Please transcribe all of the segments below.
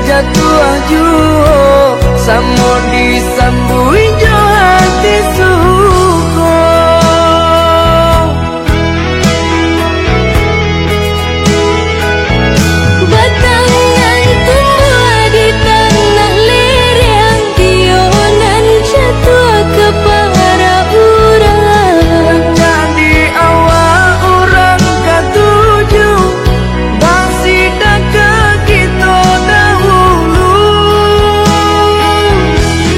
jatuh ajuo samo disambui jo hati suko. Batangan tumbuh di tanah lereng, tionan jatuh ke para urang. Jadi awal orang ketujuh bangsi dekat kita dahulu.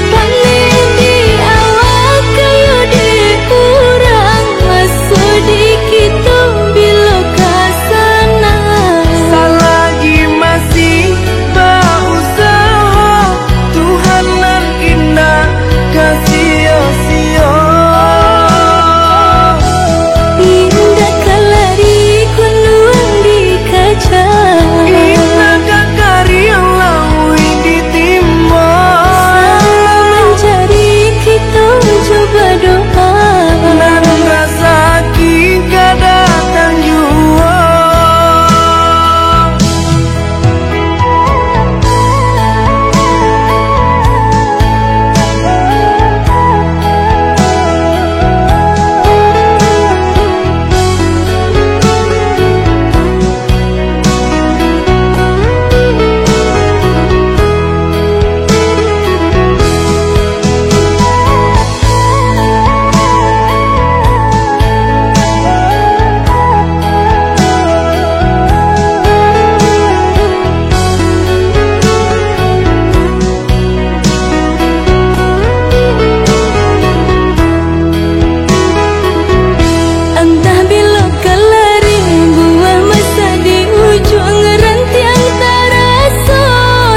Paling di awal kayu di urang, masuk di kita bila kasana. Selagi masih berusaha, Tuhan nan indah kasih-sia. Indah kalari kunduang di kaca, Indah kakari yang lawi di timur. mencari kita coba doa. Nan rasa kita datang jua. Entah bila kelari buah masa di ujung rantiang terasa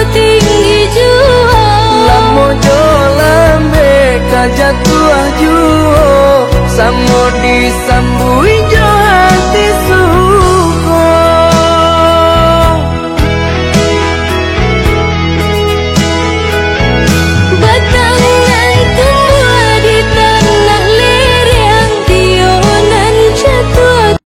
tinggi jua. Lamo jo lambe ka jatuh ajuo samo disambui jo